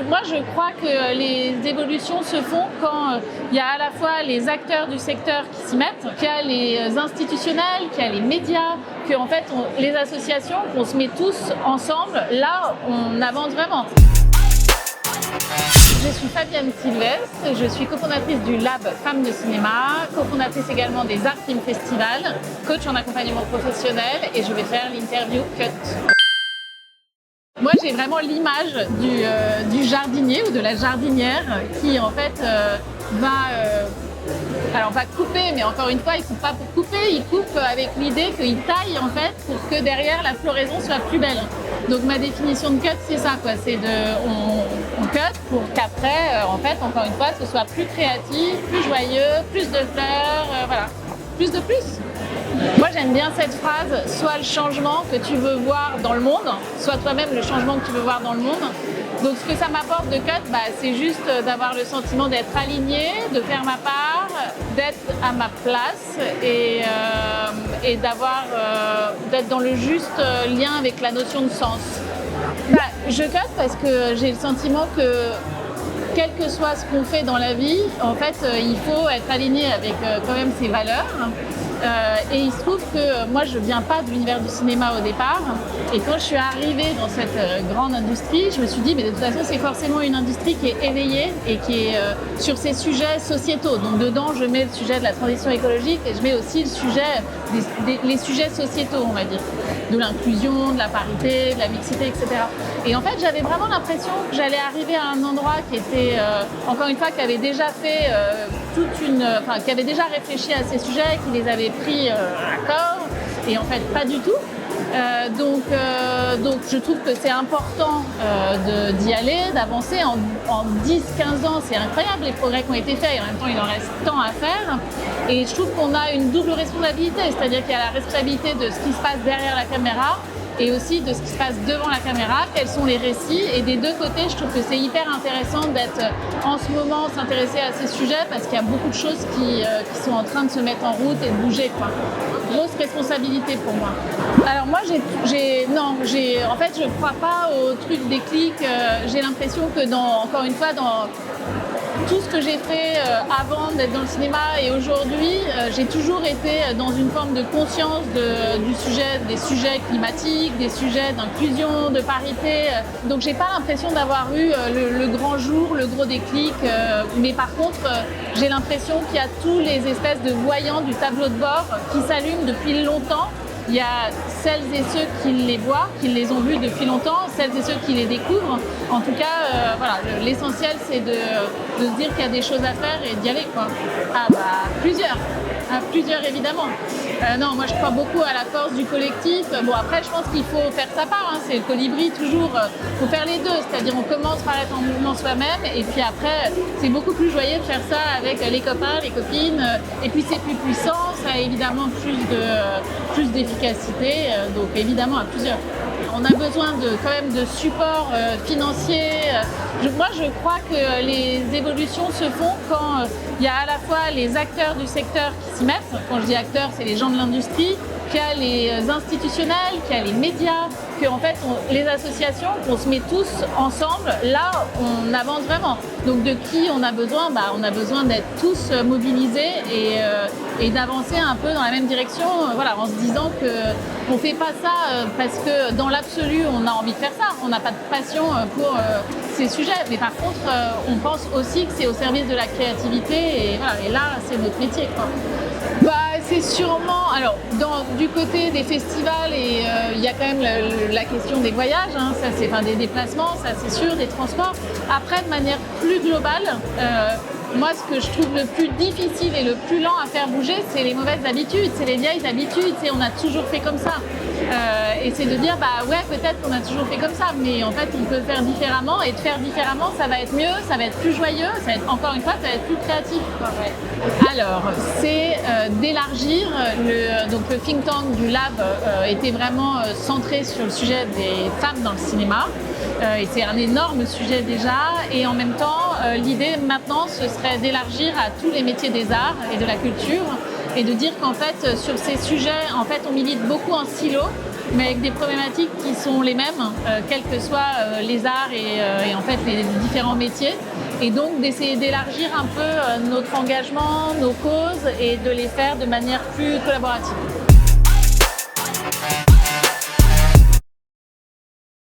Moi, je crois que les évolutions se font quand il y a à la fois les acteurs du secteur qui s'y mettent, qu'il y a les institutionnels, qu'il y a les médias, que en fait, les associations, qu'on se met tous ensemble. Là, on avance vraiment. Je suis Fabienne Sylvestre, je suis cofondatrice du Lab Femmes de Cinéma, cofondatrice également des Art Film Festival, coach en accompagnement professionnel et je vais faire l'interview Cut. Moi, j'ai vraiment l'image du jardinier ou de la jardinière qui, en fait, va couper, mais encore une fois, il ne coupe pas pour couper, il coupe avec l'idée qu'il taille, en fait, pour que derrière, la floraison soit plus belle. Donc, ma définition de cut, c'est ça, quoi. C'est on cut pour qu'après, en fait, encore une fois, ce soit plus créatif, plus joyeux, plus de fleurs, voilà. Plus de plus. Moi, j'aime bien cette phrase, sois le changement que tu veux voir dans le monde, sois toi-même le changement que tu veux voir dans le monde. Donc, ce que ça m'apporte de cut, c'est juste d'avoir le sentiment d'être aligné, de faire ma part, d'être à ma place et d'être dans le juste lien avec la notion de sens. Je cut parce que j'ai le sentiment que quel que soit ce qu'on fait dans la vie, en fait, il faut être aligné avec quand même ses valeurs. Et il se trouve que moi, je viens pas de l'univers du cinéma au départ. Et quand je suis arrivée dans cette grande industrie, je me suis dit, mais de toute façon, c'est forcément une industrie qui est éveillée et qui est sur ces sujets sociétaux. Donc dedans, je mets le sujet de la transition écologique et je mets aussi le sujet, les sujets sociétaux, on va dire, de l'inclusion, de la parité, de la mixité, etc. Et en fait, j'avais vraiment l'impression que j'allais arriver à un endroit qui était, encore une fois, qui avait déjà fait qui avait déjà réfléchi à ces sujets, qui les avait pris à corps, et en fait, pas du tout. Donc, je trouve que c'est important d'y aller, d'avancer. En 10-15 ans, c'est incroyable les progrès qui ont été faits et en même temps, il en reste tant à faire. Et je trouve qu'on a une double responsabilité, c'est-à-dire qu'il y a la responsabilité de ce qui se passe derrière la caméra et aussi de ce qui se passe devant la caméra, quels sont les récits. Et des deux côtés, je trouve que c'est hyper intéressant d'être en ce moment s'intéresser à ces sujets parce qu'il y a beaucoup de choses qui sont en train de se mettre en route et de bouger, quoi. Grosse responsabilité pour moi. Alors moi, en fait, je crois pas au truc des clics. J'ai l'impression que encore une fois, dans tout ce que j'ai fait avant d'être dans le cinéma et aujourd'hui, j'ai toujours été dans une forme de conscience des sujets climatiques, des sujets d'inclusion, de parité. Donc j'ai pas l'impression d'avoir eu le grand jour, le gros déclic. Mais par contre, j'ai l'impression qu'il y a tous les espèces de voyants du tableau de bord qui s'allument depuis longtemps. Il y a celles et ceux qui les voient, qui les ont vus depuis longtemps, celles et ceux qui les découvrent. En tout cas, voilà, l'essentiel, c'est de se dire qu'il y a des choses à faire et d'y aller, quoi. Plusieurs évidemment. Non, moi je crois beaucoup à la force du collectif. Bon, après, je pense qu'il faut faire sa part, hein. C'est le colibri toujours. Faut faire les deux, c'est-à-dire on commence par être en mouvement soi-même et puis après, c'est beaucoup plus joyeux de faire ça avec les copains, les copines. Et puis c'est plus puissant, ça a évidemment plus d'efficacité. Donc évidemment à plusieurs. On a besoin quand même de support financier. Moi, je crois que les évolutions se font quand il y a à la fois les acteurs du secteur qui s'y mettent. Quand je dis acteurs, c'est les gens de l'industrie, qu'il y a les institutionnels, qu'il y a les médias, que en fait, les associations, qu'on se met tous ensemble. Là, on avance vraiment. Donc, de qui on a besoin ? On a besoin d'être tous mobilisés et d'avancer un peu dans la même direction, voilà, en se disant qu'on ne fait pas ça parce que dans l'absolu, on a envie de faire ça. On n'a pas de passion pour ces sujets. Mais par contre, on pense aussi que c'est au service de la créativité et, voilà, et là, c'est notre métier, quoi. C'est sûrement, alors du côté des festivals, et il y a quand même la question des voyages, hein, ça c'est des déplacements, ça c'est sûr, des transports. Après, de manière plus globale, moi ce que je trouve le plus difficile et le plus lent à faire bouger, c'est les mauvaises habitudes, c'est les vieilles habitudes, on a toujours fait comme ça. Et c'est de dire, ouais, peut-être qu'on a toujours fait comme ça, mais en fait on peut faire différemment, et de faire différemment, ça va être mieux, ça va être plus joyeux, ça va être, encore une fois, ça va être plus créatif, quoi. Ouais. Alors, c'est d'élargir, donc le think tank du Lab était vraiment centré sur le sujet des femmes dans le cinéma, et c'est un énorme sujet déjà, et en même temps, l'idée maintenant, ce serait d'élargir à tous les métiers des arts et de la culture, et de dire qu'en fait, sur ces sujets, en fait, on milite beaucoup en silo. mais avec des problématiques qui sont les mêmes, quels que soient les arts et en fait les différents métiers. Et donc d'essayer d'élargir un peu notre engagement, nos causes et de les faire de manière plus collaborative.